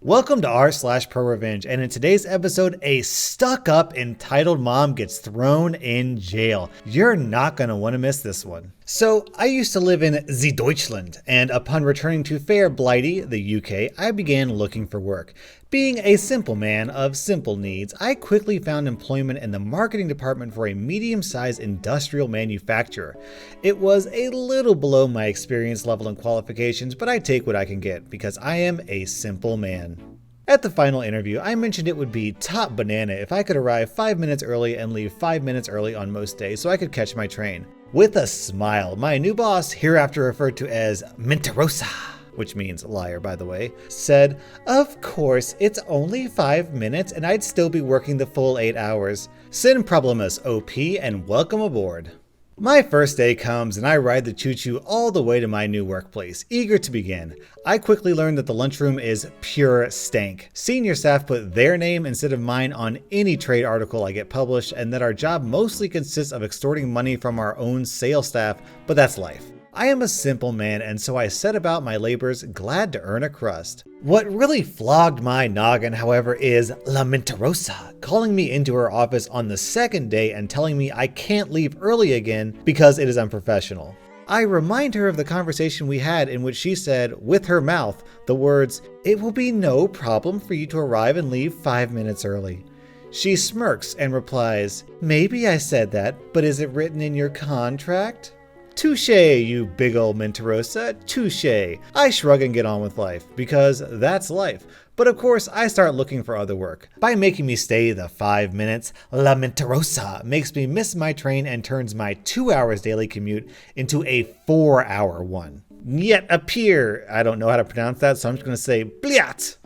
Welcome to r/Pro Revenge, and in today's episode, a stuck-up entitled mom gets thrown in jail. You're not gonna want to miss this one. So, I used to live in the Deutschland, and upon returning to fair Blighty, the UK, I began looking for work. Being a simple man of simple needs, I quickly found employment in the marketing department for a medium-sized industrial manufacturer. It was a little below my experience level and qualifications, but I take what I can get because I am a simple man. At the final interview, I mentioned it would be top banana if I could arrive 5 minutes early and leave 5 minutes early on most days so I could catch my train. With a smile, my new boss, hereafter referred to as Mentirosa, which means liar by the way, said, "Of course, it's only 5 minutes and I'd still be working the full 8 hours. Sin problemas, OP, and welcome aboard." My first day comes and I ride the choo-choo all the way to my new workplace, eager to begin. I quickly learned that the lunchroom is pure stank. Senior staff put their name instead of mine on any trade article I get published, and that our job mostly consists of extorting money from our own sales staff, but that's life. I am a simple man, and so I set about my labors, glad to earn a crust. What really flogged my noggin, however, is La Mentirosa calling me into her office on the second day and telling me I can't leave early again because it is unprofessional. I remind her of the conversation we had in which she said, with her mouth, the words, "It will be no problem for you to arrive and leave 5 minutes early." She smirks and replies, "Maybe I said that, but is it written in your contract?" Touché, you big ol' Mentirosa, touché. I shrug and get on with life, because that's life. But of course, I start looking for other work. By making me stay the 5 minutes, La Mentirosa makes me miss my train and turns my 2 hours daily commute into a 4-hour one. Yet appear, I don't know how to pronounce that, so I'm just gonna say, bliat!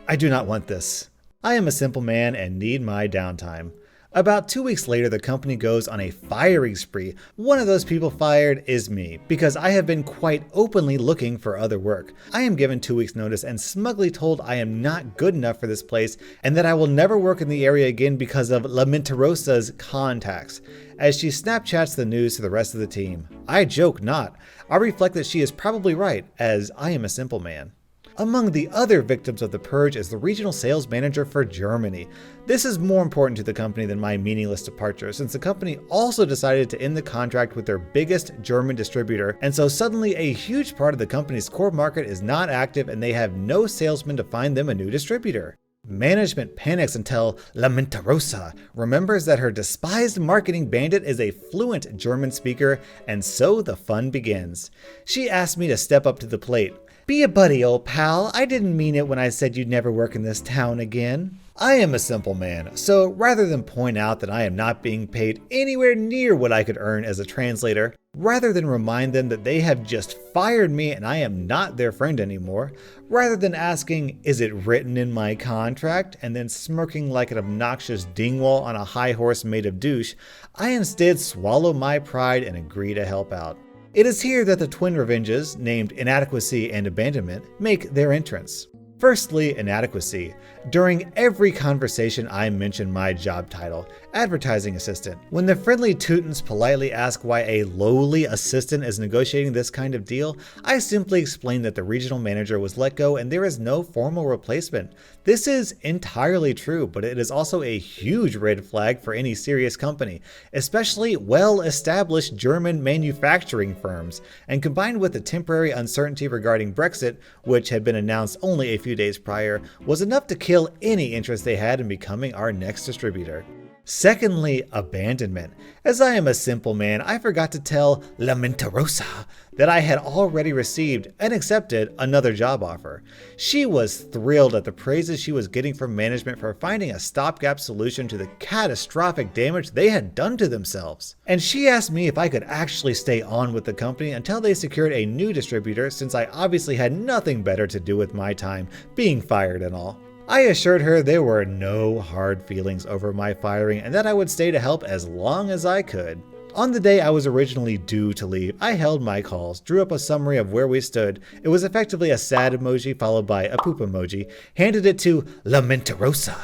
I do not want this. I am a simple man and need my downtime. About 2 weeks later, the company goes on a firing spree. One of those people fired is me, because I have been quite openly looking for other work. I am given 2 weeks notice and smugly told I am not good enough for this place and that I will never work in the area again because of La Mentirosa's contacts, as she Snapchats the news to the rest of the team. I joke not. I reflect that she is probably right, as I am a simple man. Among the other victims of the purge is the regional sales manager for Germany. This is more important to the company than my meaningless departure, since the company also decided to end the contract with their biggest German distributor, and so suddenly a huge part of the company's core market is not active and they have no salesmen to find them a new distributor. Management panics until La Mentirosa remembers that her despised marketing bandit is a fluent German speaker, and so the fun begins. She asks me to step up to the plate. "Be a buddy, old pal. I didn't mean it when I said you'd never work in this town again." I am a simple man, so rather than point out that I am not being paid anywhere near what I could earn as a translator, rather than remind them that they have just fired me and I am not their friend anymore, rather than asking, "Is it written in my contract?" and then smirking like an obnoxious dingwall on a high horse made of douche, I instead swallow my pride and agree to help out. It is here that the twin revenges, named inadequacy and abandonment, make their entrance. Firstly, inadequacy. During every conversation I mention my job title, advertising assistant. When the friendly Teutons politely ask why a lowly assistant is negotiating this kind of deal, I simply explain that the regional manager was let go and there is no formal replacement. This is entirely true, but it is also a huge red flag for any serious company, especially well-established German manufacturing firms, and combined with the temporary uncertainty regarding Brexit, which had been announced only a few days prior, was enough to kill any interest they had in becoming our next distributor. Secondly, abandonment. As I am a simple man, I forgot to tell La Mentirosa that I had already received and accepted another job offer. She was thrilled at the praises she was getting from management for finding a stopgap solution to the catastrophic damage they had done to themselves. And she asked me if I could actually stay on with the company until they secured a new distributor, since I obviously had nothing better to do with my time, being fired and all. I assured her there were no hard feelings over my firing and that I would stay to help as long as I could. On the day I was originally due to leave, I held my calls, drew up a summary of where we stood. It was effectively a sad emoji followed by a poop emoji, handed it to La Mentirosa,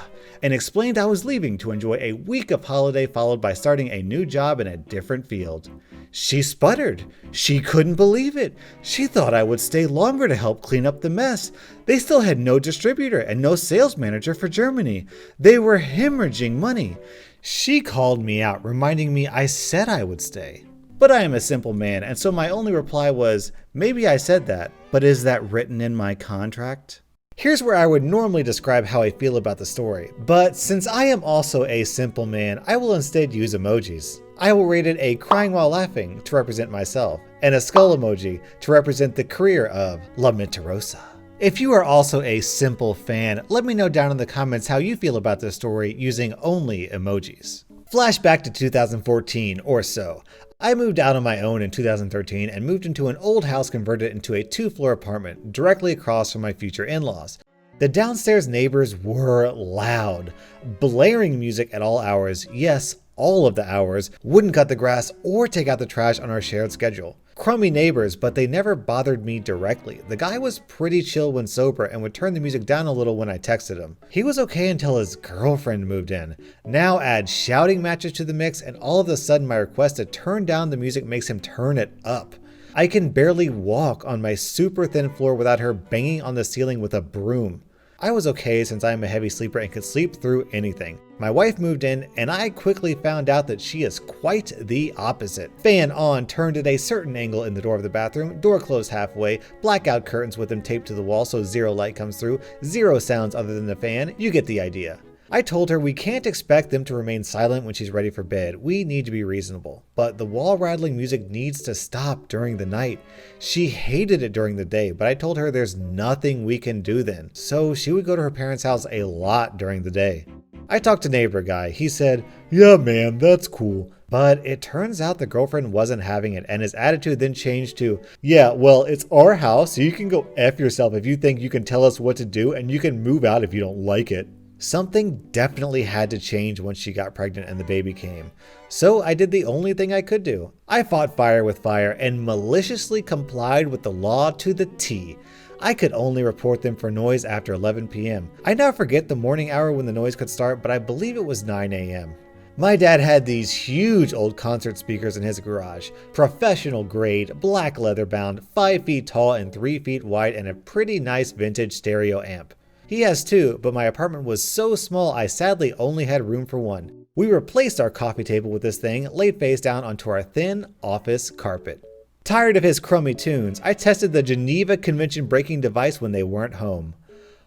and explained I was leaving to enjoy a week of holiday followed by starting a new job in a different field. She sputtered. She couldn't believe it. She thought I would stay longer to help clean up the mess. They still had no distributor and no sales manager for Germany. They were hemorrhaging money. She called me out, reminding me I said I would stay. But I am a simple man, and so my only reply was, maybe I said that, but is that written in my contract? Here's where I would normally describe how I feel about the story, but since I am also a simple man, I will instead use emojis. I will rate it a crying while laughing to represent myself, and a skull emoji to represent the career of La Mentirosa. If you are also a simple fan, let me know down in the comments how you feel about this story using only emojis. Flashback to 2014 or so. I moved out on my own in 2013 and moved into an old house converted into a 2-floor apartment directly across from my future in-laws. The downstairs neighbors were loud, blaring music at all hours, yes, all of the hours, wouldn't cut the grass or take out the trash on our shared schedule. Crummy neighbors, but they never bothered me directly. The guy was pretty chill when sober and would turn the music down a little when I texted him. He was okay until his girlfriend moved in. Now add shouting matches to the mix and all of a sudden my request to turn down the music makes him turn it up. I can barely walk on my super thin floor without her banging on the ceiling with a broom. I was okay since I am a heavy sleeper and could sleep through anything. My wife moved in and I quickly found out that she is quite the opposite. Fan on, turned at a certain angle in the door of the bathroom, door closed halfway, blackout curtains with them taped to the wall so zero light comes through, zero sounds other than the fan, you get the idea. I told her we can't expect them to remain silent when she's ready for bed. We need to be reasonable. But the wall rattling music needs to stop during the night. She hated it during the day, but I told her there's nothing we can do then. So she would go to her parents' house a lot during the day. I talked to neighbor guy. He said, "Yeah man, that's cool." But it turns out the girlfriend wasn't having it and his attitude then changed to, "Yeah, well, it's our house, so you can go F yourself if you think you can tell us what to do and you can move out if you don't like it." Something definitely had to change once she got pregnant and the baby came. So I did the only thing I could do. I fought fire with fire and maliciously complied with the law to the T. I could only report them for noise after 11 p.m. I now forget the morning hour when the noise could start, but I believe it was 9 a.m. My dad had these huge old concert speakers in his garage, professional grade, black leather bound, 5 feet tall and 3 feet wide, and a pretty nice vintage stereo amp. He has two, but my apartment was so small I sadly only had room for one. We replaced our coffee table with this thing, laid face down onto our thin office carpet. Tired of his crummy tunes, I tested the Geneva Convention breaking device when they weren't home.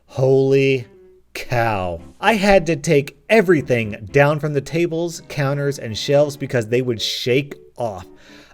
Holy cow. I had to take everything down from the tables, counters, and shelves because they would shake off.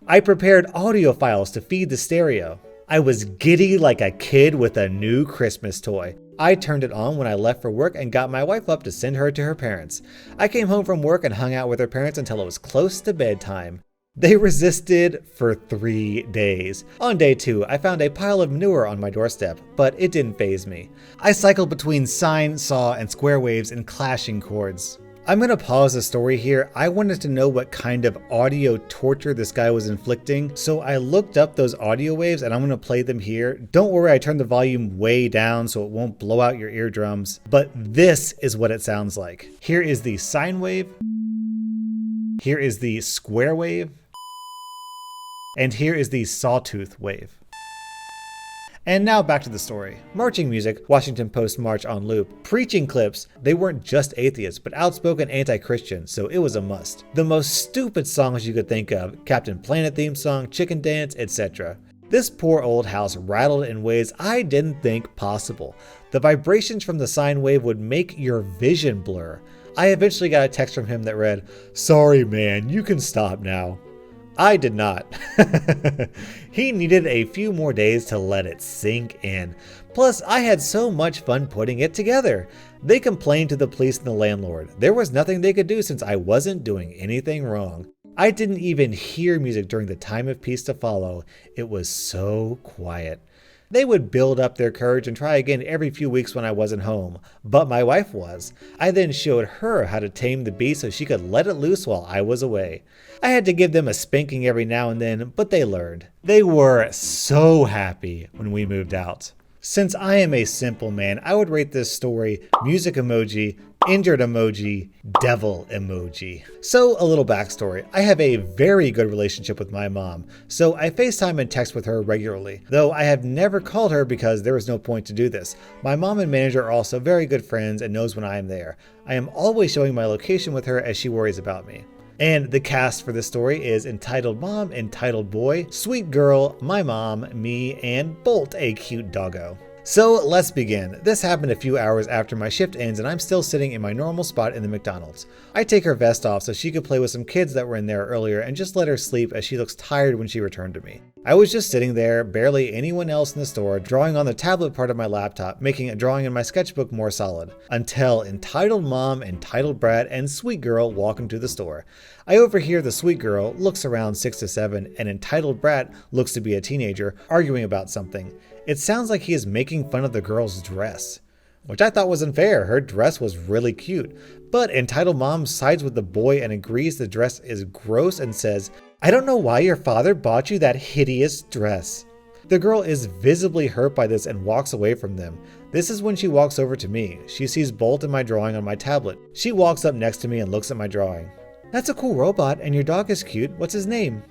I prepared audio files to feed the stereo. I was giddy like a kid with a new Christmas toy. I turned it on when I left for work and got my wife up to send her to her parents. I came home from work and hung out with her parents until it was close to bedtime. They resisted for 3 days. On day 2, I found a pile of manure on my doorstep, but it didn't faze me. I cycled between sine, saw, and square waves in clashing chords. I'm gonna pause the story here. I wanted to know what kind of audio torture this guy was inflicting, so I looked up those audio waves and I'm gonna play them here. Don't worry, I turned the volume way down so it won't blow out your eardrums, but this is what it sounds like. Here is the sine wave, here is the square wave, and here is the sawtooth wave. And now back to the story. Marching music, Washington Post march on loop. Preaching clips, they weren't just atheists, but outspoken anti-Christian, so it was a must. The most stupid songs you could think of, Captain Planet theme song, chicken dance, etc. This poor old house rattled in ways I didn't think possible. The vibrations from the sine wave would make your vision blur. I eventually got a text from him that read, "Sorry man, you can stop now." I did not. He needed a few more days to let it sink in. Plus, I had so much fun putting it together. They complained to the police and the landlord. There was nothing they could do since I wasn't doing anything wrong. I didn't even hear music during the time of peace to follow. It was so quiet. They would build up their courage and try again every few weeks when I wasn't home, but my wife was. I then showed her how to tame the beast so she could let it loose while I was away. I had to give them a spanking every now and then, but they learned. They were so happy when we moved out. Since I am a simple man, I would rate this story music emoji injured emoji, devil emoji. So a little backstory. I have a very good relationship with my mom, so I FaceTime and text with her regularly, though I have never called her because there was no point to do this. My mom and manager are also very good friends and knows when I am there. I am always showing my location with her as she worries about me. And the cast for this story is Entitled Mom, Entitled Boy, Sweet Girl, my mom, me, and Bolt, a cute doggo. So let's begin. This happened a few hours after my shift ends and I'm still sitting in my normal spot in the McDonald's. I take her vest off so she could play with some kids that were in there earlier and just let her sleep as she looks tired when she returned to me. I was just sitting there, barely anyone else in the store, drawing on the tablet part of my laptop, making a drawing in my sketchbook more solid, until Entitled Mom, Entitled Brat, and Sweet Girl walk into the store. I overhear the Sweet Girl, looks around 6 to 7, and Entitled Brat, looks to be a teenager, arguing about something. It sounds like he is making fun of the girl's dress, which I thought was unfair. Her dress was really cute. But Entitled Mom sides with the boy and agrees the dress is gross and says, "I don't know why your father bought you that hideous dress." The girl is visibly hurt by this and walks away from them. This is when she walks over to me. She sees Bolt in my drawing on my tablet. She walks up next to me and looks at my drawing. "That's a cool robot and your dog is cute. What's his name?"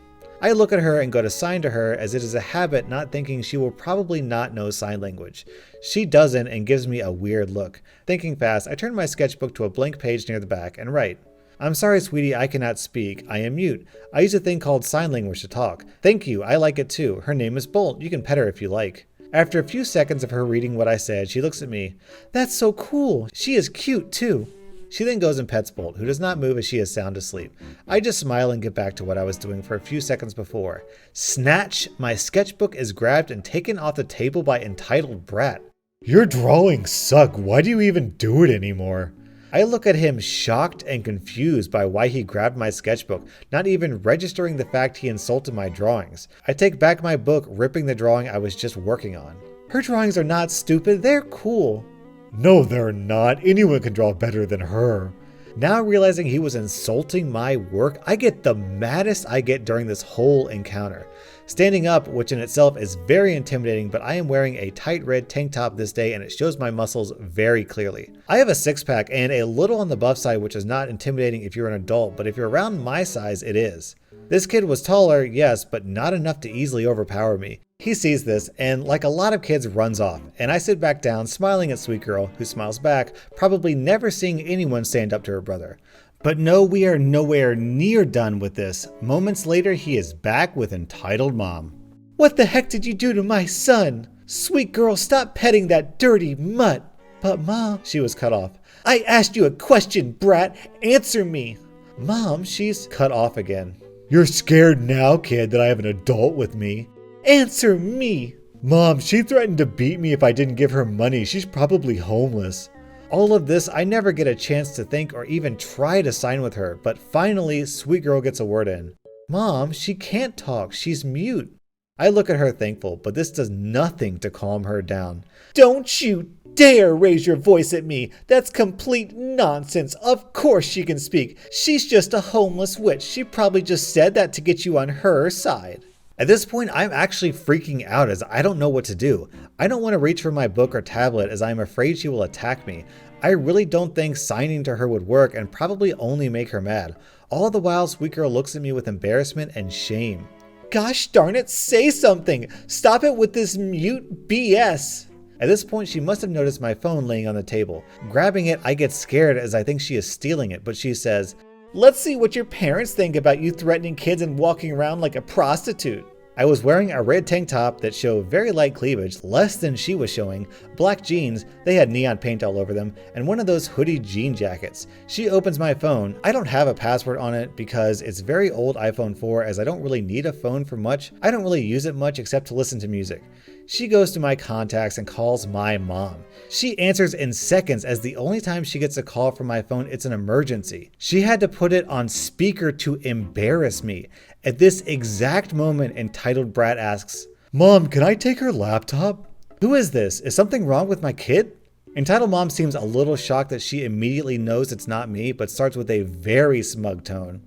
I look at her and go to sign to her as it is a habit, not thinking she will probably not know sign language. She doesn't and gives me a weird look. Thinking fast, I turn my sketchbook to a blank page near the back and write, "I'm sorry, sweetie, I cannot speak. I am mute. I use a thing called sign language to talk. Thank you, I like it too. Her name is Bolt. You can pet her if you like." After a few seconds of her reading what I said, she looks at me. "That's so cool. She is cute too." She then goes and pets Bolt, who does not move as she is sound asleep. I just smile and get back to what I was doing for a few seconds before. Snatch! My sketchbook is grabbed and taken off the table by Entitled Brat. "Your drawings suck. Why do you even do it anymore?" I look at him shocked and confused by why he grabbed my sketchbook, not even registering the fact he insulted my drawings. I take back my book, ripping the drawing I was just working on. "Her drawings are not stupid. They're cool." "No, they're not. Anyone can draw better than her." Now realizing he was insulting my work, I get the maddest I get during this whole encounter. Standing up, which in itself is very intimidating, but I am wearing a tight red tank top this day and it shows my muscles very clearly. I have a six-pack and a little on the buff side, which is not intimidating if you're an adult, but if you're around my size, it is. This kid was taller, yes, but not enough to easily overpower me. He sees this and, like a lot of kids, runs off, and I sit back down smiling at Sweet Girl, who smiles back, probably never seeing anyone stand up to her brother. But no, we are nowhere near done with this. Moments later, he is back with Entitled Mom. "What the heck did you do to my son? Sweet Girl, stop petting that dirty mutt." "But Mom," she was cut off. "I asked you a question, brat. Answer me." "Mom, she's..." cut off again. "You're scared now, kid, that I have an adult with me." "Answer me." "Mom, she threatened to beat me if I didn't give her money. She's probably homeless." All of this, I never get a chance to think or even try to sign with her, but finally, Sweet Girl gets a word in. "Mom, she can't talk. She's mute." I look at her thankful, but this does nothing to calm her down. "Don't you dare raise your voice at me. That's complete nonsense. Of course she can speak. She's just a homeless witch. She probably just said that to get you on her side." At this point, I'm actually freaking out as I don't know what to do. I don't want to reach for my book or tablet as I'm afraid she will attack me. I really don't think signing to her would work and probably only make her mad. All the while, Sweet Girl looks at me with embarrassment and shame. "Gosh darn it, say something! Stop it with this mute BS!" At this point, she must have noticed my phone laying on the table. Grabbing it, I get scared as I think she is stealing it, but she says, "Let's see what your parents think about you threatening kids and walking around like a prostitute." I was wearing a red tank top that showed very light cleavage, less than she was showing, black jeans, they had neon paint all over them, and one of those hoodie jean jackets. She opens my phone. I don't have a password on it because it's very old iPhone 4 as I don't really need a phone for much. I don't really use it much except to listen to music. She goes to my contacts and calls my mom. She answers in seconds as the only time she gets a call from my phone, it's an emergency. She had to put it on speaker to embarrass me. At this exact moment, Entitled Brat asks, "Mom, can I take her laptop?" Who is this? Is something wrong with my kid? Entitled Mom seems a little shocked that she immediately knows it's not me, but starts with a very smug tone.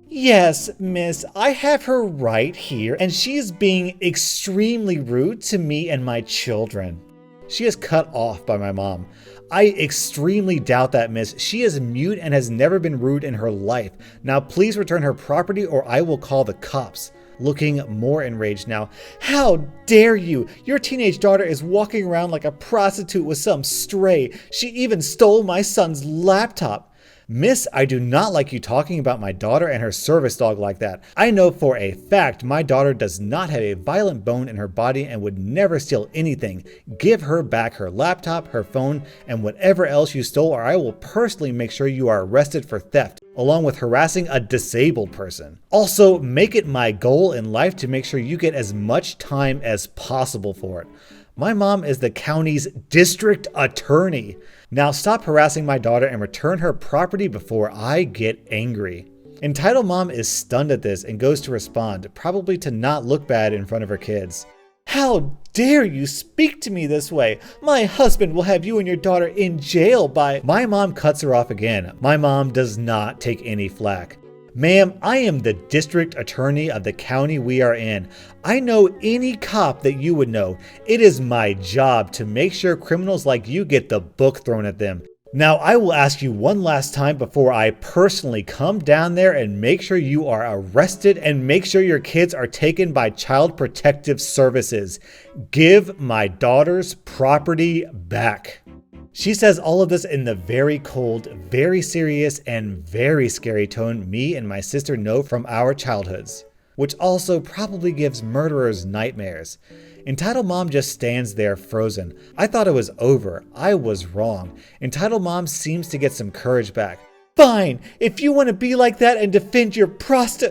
"Yes, miss, I have her right here, and she is being extremely rude to me and my children." She is cut off by my mom. I extremely doubt that, miss. She is mute and has never been rude in her life. Now please return her property or I will call the cops. Looking more enraged now. How dare you? Your teenage daughter is walking around like a prostitute with some stray. She even stole my son's laptop. Miss, I do not like you talking about my daughter and her service dog like that. I know for a fact my daughter does not have a violent bone in her body and would never steal anything. Give her back her laptop, her phone, and whatever else you stole, or I will personally make sure you are arrested for theft, along with harassing a disabled person. Also, make it my goal in life to make sure you get as much time as possible for it. My mom is the county's district attorney. Now stop harassing my daughter and return her property before I get angry. Entitled mom is stunned at this and goes to respond, probably to not look bad in front of her kids. How dare you speak to me this way? My husband will have you and your daughter in jail by... My mom cuts her off again. My mom does not take any flack. Ma'am, I am the district attorney of the county we are in. I know any cop that you would know. It is my job to make sure criminals like you get the book thrown at them. Now, I will ask you one last time before I personally come down there and make sure you are arrested and make sure your kids are taken by Child Protective Services. Give my daughter's property back. She says all of this in the very cold, very serious, and very scary tone me and my sister know from our childhoods, which also probably gives murderers nightmares. Entitled mom just stands there frozen. I thought it was over. I was wrong. Entitled mom seems to get some courage back. Fine, if you want to be like that and defend your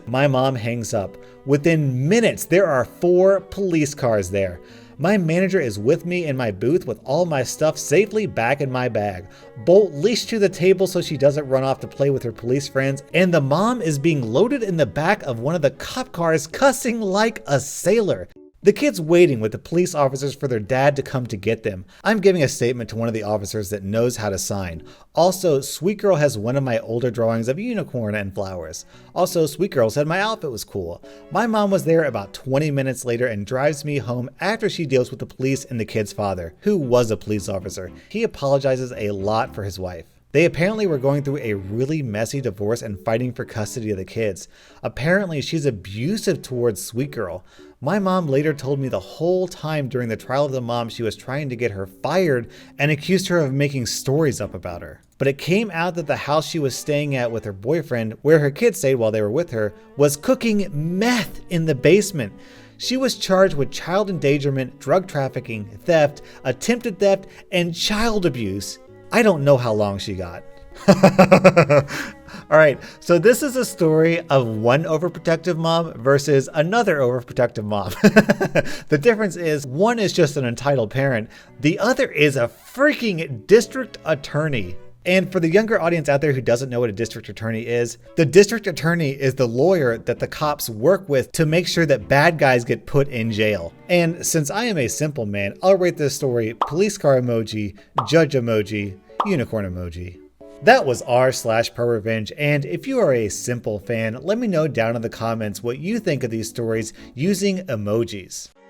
My mom hangs up. Within minutes, there are 4 police cars there. My manager is with me in my booth with all my stuff safely back in my bag. Bolt leashed to the table so she doesn't run off to play with her police friends, and the mom is being loaded in the back of one of the cop cars cussing like a sailor. The kids waiting with the police officers for their dad to come to get them. I'm giving a statement to one of the officers that knows how to sign. Also, Sweet Girl has one of my older drawings of a unicorn and flowers. Also, Sweet Girl said my outfit was cool. My mom was there about 20 minutes later and drives me home after she deals with the police and the kid's father, who was a police officer. He apologizes a lot for his wife. They apparently were going through a really messy divorce and fighting for custody of the kids. Apparently, she's abusive towards Sweet Girl. My mom later told me the whole time during the trial of the mom she was trying to get her fired and accused her of making stories up about her. But it came out that the house she was staying at with her boyfriend, where her kids stayed while they were with her, was cooking meth in the basement. She was charged with child endangerment, drug trafficking, theft, attempted theft, and child abuse. I don't know how long she got. All right, so this is a story of one overprotective mom versus another overprotective mom. The difference is one is just an entitled parent. The other is a freaking district attorney. And for the younger audience out there who doesn't know what a district attorney is, the district attorney is the lawyer that the cops work with to make sure that bad guys get put in jail. And since I am a simple man, I'll rate this story police car emoji, judge emoji, unicorn emoji. That was r/Pro Revenge, and if you are a simple fan, let me know down in the comments what you think of these stories using emojis.